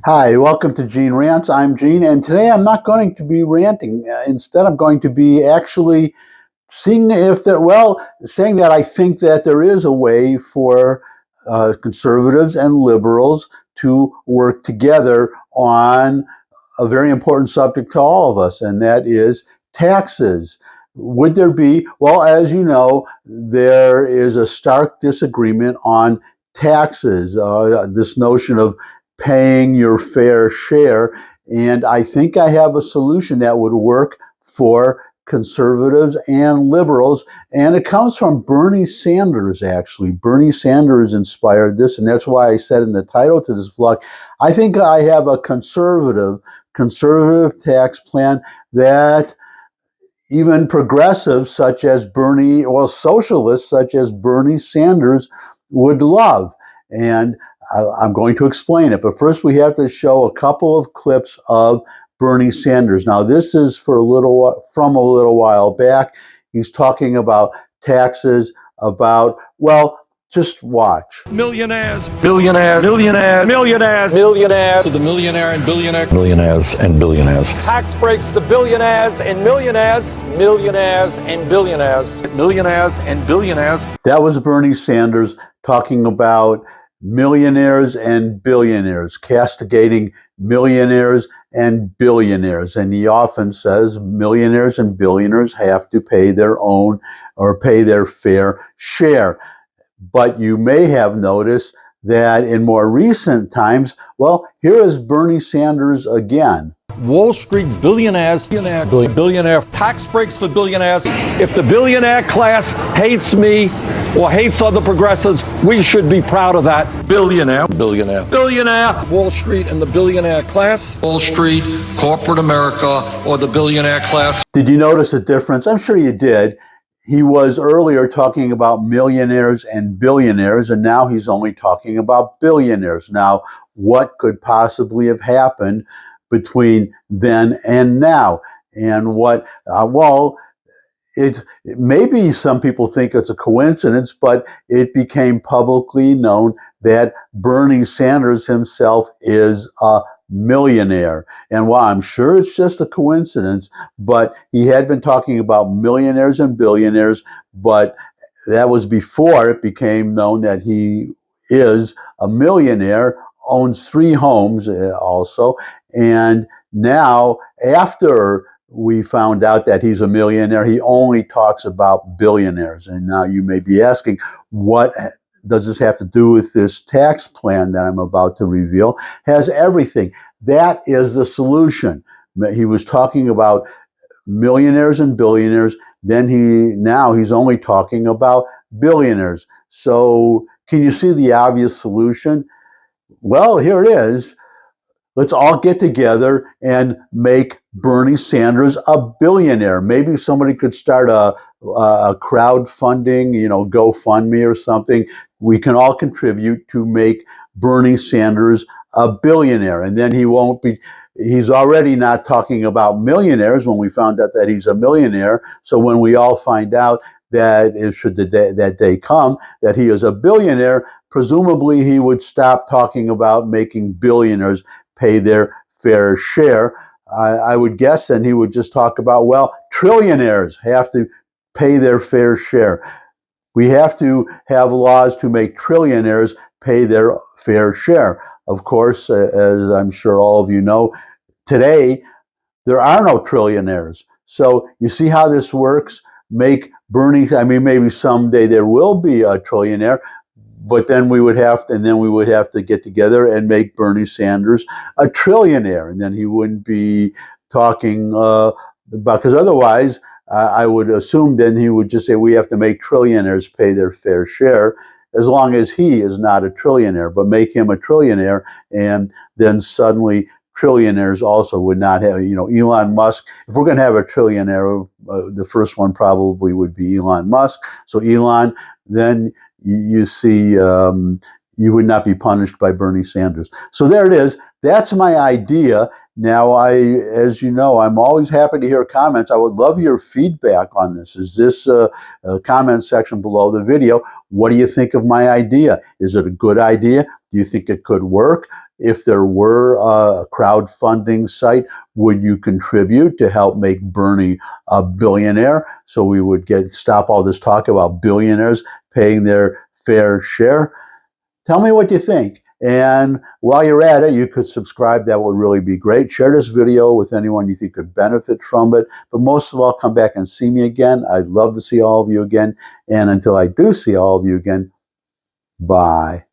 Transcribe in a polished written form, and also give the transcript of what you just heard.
Hi, welcome to Gene Rants. I'm Gene, and today I'm not going to be ranting. Instead, I'm going to be actually seeing if there, saying that I think that there is a way for conservatives and liberals to work together on a very important subject to all of us, and that is taxes. Would there be, well, as you know, there is a stark disagreement on taxes, this notion of paying your fair share. And I think I have a solution that would work for conservatives and liberals. And it comes from Bernie Sanders, actually. Bernie Sanders inspired this, and that's why I said in the title to this vlog, I think I have a conservative tax plan that even progressives such as Bernie, or socialists such as Bernie Sanders would love. And I'm going to explain it. But first, we have to show a couple of clips of Bernie Sanders. Now, this is from a little while back. He's talking about taxes, about, well, just watch. Millionaires, billionaires, millionaires, millionaires, millionaires, to the millionaire and billionaire, millionaires and billionaires. Tax breaks to billionaires and millionaires, millionaires and billionaires, millionaires and billionaires. That was Bernie Sanders talking about millionaires and billionaires, castigating millionaires and billionaires. And he often says millionaires and billionaires have to pay their own or pay their fair share. But you may have noticed that in more recent times, well, here is Bernie Sanders again. Wall Street billionaires, billionaire tax breaks for billionaires. If the billionaire class hates me or hates other progressives, we should be proud of that. Billionaire, billionaire, billionaire. Wall Street and the billionaire class. Wall Street, corporate America, or the billionaire class. Did you notice a difference? I'm sure you did. He was earlier talking about millionaires and billionaires, and now he's only talking about billionaires. Now, what could possibly have happened between then and now? And what, maybe some people think it's a coincidence, but it became publicly known that Bernie Sanders himself is a millionaire. And while I'm sure it's just a coincidence, but he had been talking about millionaires and billionaires, but that was before it became known that he is a millionaire, owns 3 homes also. And now, after we found out that he's a millionaire, he only talks about billionaires. And now you may be asking, what does this have to do with this tax plan that I'm about to reveal? Has everything. That is the solution. He was talking about millionaires and billionaires. Now he's only talking about billionaires. So can you see the obvious solution? Well, here it is. Let's all get together and make Bernie Sanders a billionaire. Maybe somebody could start a crowdfunding, GoFundMe or something. We can all contribute to make Bernie Sanders a billionaire. And then he's already not talking about millionaires when we found out that he's a millionaire. So when we all find out that should that day come, that he is a billionaire, presumably he would stop talking about making billionaires pay their fair share. I would guess then he would just talk about, well, trillionaires have to pay their fair share. We have to have laws to make trillionaires pay their fair share. Of course, as I'm sure all of you know, today there are no trillionaires. So you see how this works? Make Bernie, maybe someday there will be a trillionaire, but then we would have to get together and make Bernie Sanders a trillionaire, and then he wouldn't be talking about, because otherwise I would assume then he would just say we have to make trillionaires pay their fair share, as long as he is not a trillionaire, but make him a trillionaire, and then suddenly trillionaires also would not have, Elon Musk. If we're going to have a trillionaire, the first one probably would be Elon Musk. So Elon, then you see, you would not be punished by Bernie Sanders. So there it is. That's my idea. Now, as you know, I'm always happy to hear comments. I would love your feedback on this. Is this a comment section below the video? What do you think of my idea? Is it a good idea? Do you think it could work? if there were a crowdfunding site, would you contribute to help make Bernie a billionaire? So we would stop all this talk about billionaires paying their fair share. Tell me what you think. And while you're at it, you could subscribe. That would really be great. Share this video with anyone you think could benefit from it. But most of all, come back and see me again. I'd love to see all of you again. And until I do see all of you again, bye.